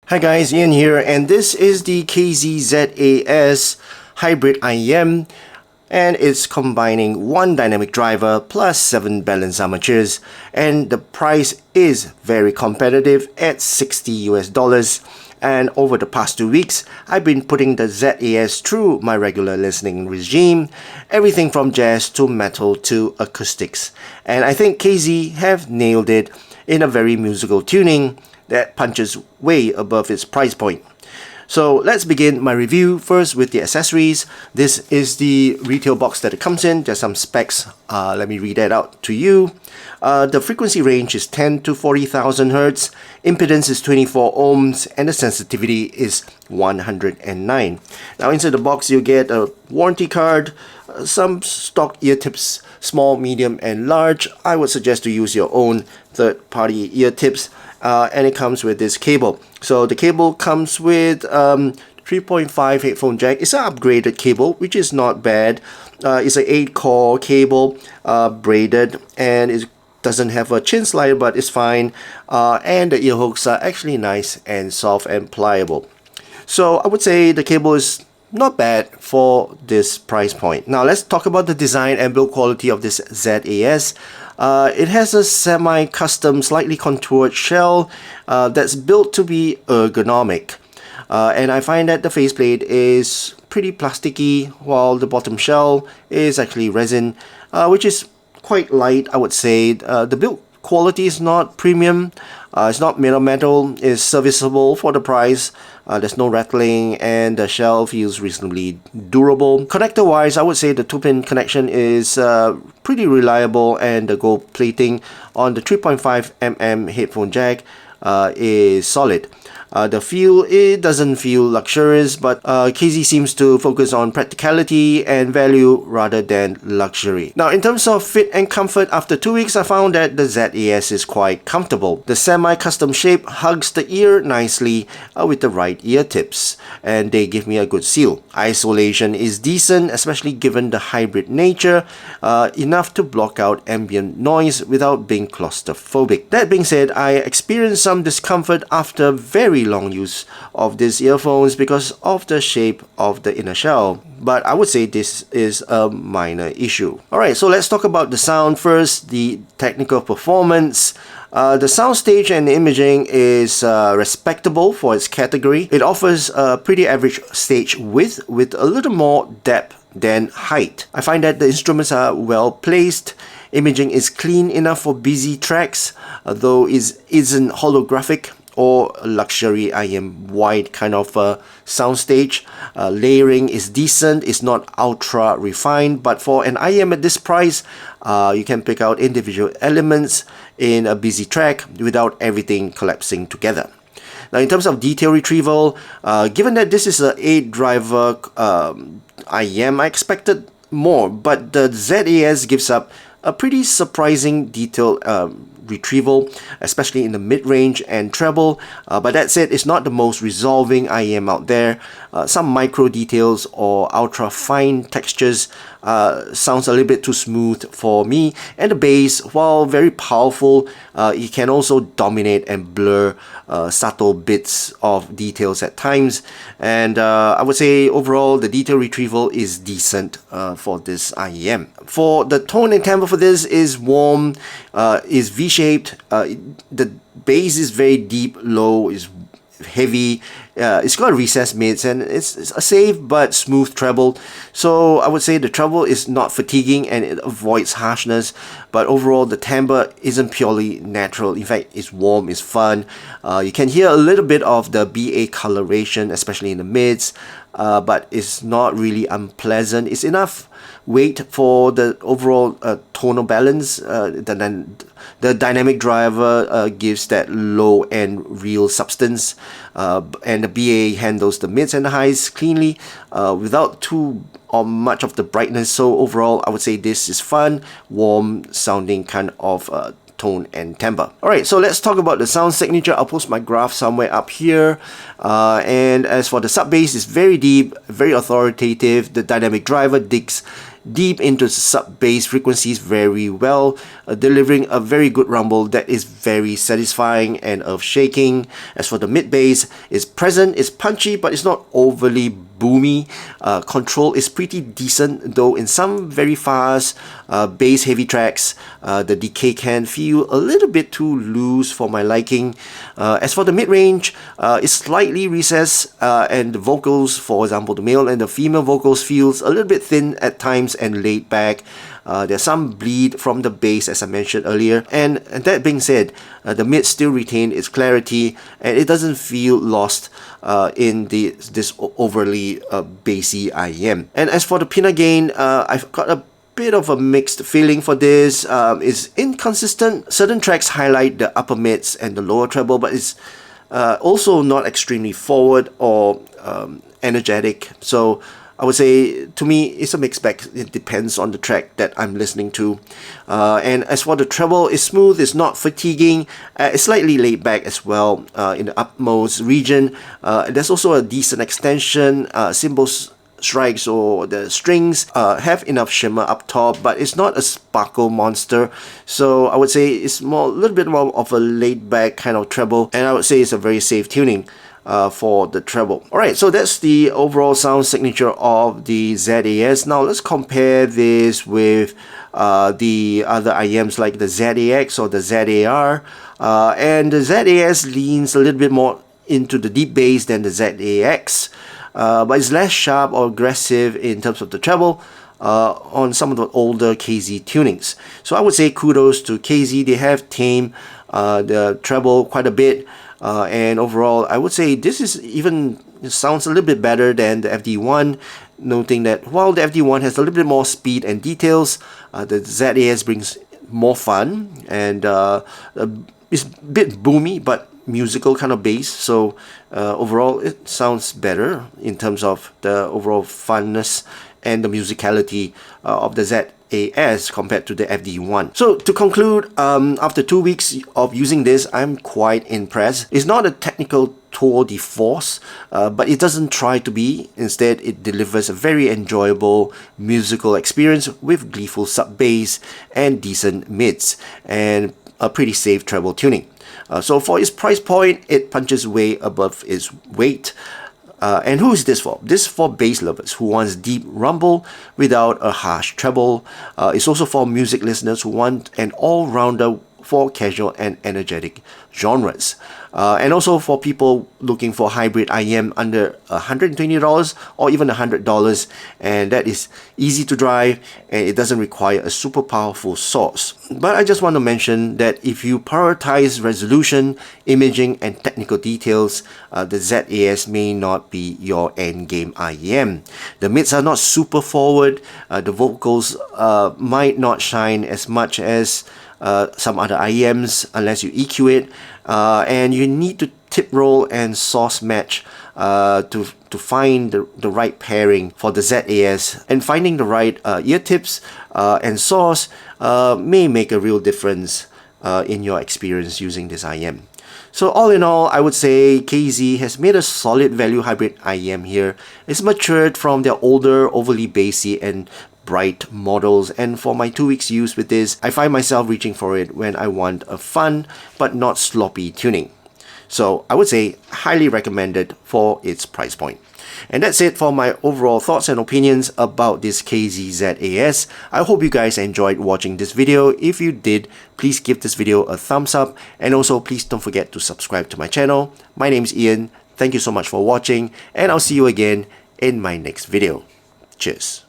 Hi guys, Ian here, and this is the KZ ZAS hybrid IEM, and it's combining one dynamic driver plus 7 balanced armatures, and the price is very competitive at $60 US. And over the past 2 weeks, I've been putting the ZAS through my regular listening regime, everything from jazz to metal to acoustics, and I think KZ have nailed it in a very musical tuning that punches way above its price point. So let's begin my review first with the accessories. This is the retail box that it comes in, just some specs. Let me read that out to you. The frequency range is 10 to 40,000 Hz, impedance is 24 ohms, and the sensitivity is 109. Now inside the box you get a warranty card, some stock ear tips, small, medium, and large. I would suggest to use your own third-party ear tips. And it comes with this cable. So the cable comes with 3.5 headphone jack. It's an upgraded cable, which is not bad. It's an 8-core cable, braided, and it doesn't have a chin slider, but it's fine. And the ear hooks are actually nice and soft and pliable. So I would say the cable is not bad for this price point. Now let's talk about the design and build quality of this ZAS. It has a semi-custom, slightly contoured shell that's built to be ergonomic. And I find that the faceplate is pretty plasticky, while the bottom shell is actually resin, which is quite light, I would say. The build quality is not premium, it's not metal, it's serviceable for the price. There's no rattling, and the shell feels reasonably durable. Connector wise, I would say the 2-pin connection is pretty reliable, and the gold plating on the 3.5mm headphone jack is solid. The feel, it doesn't feel luxurious, but KZ seems to focus on practicality and value rather than luxury. Now in terms of fit and comfort, after 2 weeks I found that the ZAS is quite comfortable. The semi-custom shape hugs the ear nicely with the right ear tips, and they give me a good seal. Isolation is decent, especially given the hybrid nature, enough to block out ambient noise without being claustrophobic. That being said, I experienced some discomfort after very long use of these earphones because of the shape of the inner shell, but I would say this is a minor issue. Alright, so let's talk about the sound first, the technical performance. The soundstage and imaging is respectable for its category. It offers a pretty average stage width with a little more depth than height. I find that the instruments are well placed. Imaging is clean enough for busy tracks, though it isn't holographic or luxury IEM wide kind of soundstage. Layering is decent, it's not ultra refined, but for an IEM at this price, you can pick out individual elements in a busy track without everything collapsing together. Now in terms of detail retrieval, given that this is an 8-driver IEM, I expected more, but the ZAS gives up a pretty surprising detail retrieval, especially in the mid-range and treble, but that said, it's not the most resolving IEM out there. Some micro details or ultra fine textures sounds a little bit too smooth for me, and the bass, while very powerful, it can also dominate and blur subtle bits of details at times, and I would say overall the detail retrieval is decent for this IEM. For the tone and timbre for this is warm, is V-shaped, the bass is very deep, low is heavy, it's got recessed mids, and it's a safe but smooth treble. So I would say the treble is not fatiguing and it avoids harshness, but overall the timbre isn't purely natural. In fact, it's warm, it's fun. You can hear a little bit of the BA coloration, especially in the mids, but it's not really unpleasant. It's enough weight for the overall tonal balance. The dynamic driver gives that low and real substance, and the BA handles the mids and the highs cleanly without too much of the brightness. So overall, I would say this is fun, warm sounding kind of tone and timbre. Alright, so let's talk about the sound signature. I'll post my graph somewhere up here. And as for the sub bass, it's very deep, very authoritative. The dynamic driver digs deep into sub-bass frequencies very well, delivering a very good rumble that is very satisfying and earth-shaking. As for the mid-bass, it's present, it's punchy, but it's not overly boomy. Control is pretty decent, though in some very fast bass heavy tracks, the decay can feel a little bit too loose for my liking. As for the mid-range, it's slightly recessed, and the vocals, for example the male and the female vocals, feels a little bit thin at times and laid back. There's some bleed from the bass, as I mentioned earlier, and that being said, the mid still retain its clarity and it doesn't feel lost in this overly bassy IEM. And as for the pinna gain, I've got a bit of a mixed feeling for this. It's inconsistent. Certain tracks highlight the upper mids and the lower treble, but it's also not extremely forward or energetic. So I would say, to me, it's a mixed bag. It depends on the track that I'm listening to. And as for the treble, it's smooth, it's not fatiguing, it's slightly laid back as well in the upmost region. There's also a decent extension. Cymbals strikes or the strings have enough shimmer up top, but it's not a sparkle monster. So I would say it's a little bit more of a laid back kind of treble, and I would say it's a very safe tuning for the treble. Alright, so that's the overall sound signature of the ZAS. Now let's compare this with the other IEMs like the ZAX or the ZAR. And the ZAS leans a little bit more into the deep bass than the ZAX, but it's less sharp or aggressive in terms of the treble on some of the older KZ tunings. So I would say kudos to KZ. They have tamed the treble quite a bit. And overall, I would say this is sounds a little bit better than the FD1, noting that while the FD1 has a little bit more speed and details, the ZAS brings more fun and it's a bit boomy but musical kind of bass. So overall, it sounds better in terms of the overall funness and the musicality of the ZAS compared to the FD1. So to conclude, after 2 weeks of using this, I'm quite impressed. It's not a technical tour de force, but it doesn't try to be. Instead, it delivers a very enjoyable musical experience with gleeful sub-bass and decent mids and a pretty safe treble tuning. So for its price point, it punches way above its weight. And who is this for? This is for bass lovers who wants deep rumble without a harsh treble. It's also for music listeners who want an all-rounder for casual and energetic genres. And also for people looking for hybrid IEM under $120 or even $100, and that is easy to drive and it doesn't require a super powerful source. But I just want to mention that if you prioritize resolution, imaging and technical details, the ZAS may not be your endgame IEM. The mids are not super forward, the vocals might not shine as much as some other IEMs unless you EQ it, and you need to tip roll and source match to find the right pairing for the ZAS, and finding the right ear tips and source may make a real difference in your experience using this IEM. So all in all, I would say KZ has made a solid value hybrid IEM here. It's matured from their older, overly bassy and bright models, and for my 2 weeks use with this, I find myself reaching for it when I want a fun but not sloppy tuning. So I would say highly recommended for its price point. And that's it for my overall thoughts and opinions about this KZ ZAS. I hope you guys enjoyed watching this video. If you did, please give this video a thumbs up, and also please don't forget to subscribe to my channel. My name is Ian. Thank you so much for watching, and I'll see you again in my next video. Cheers.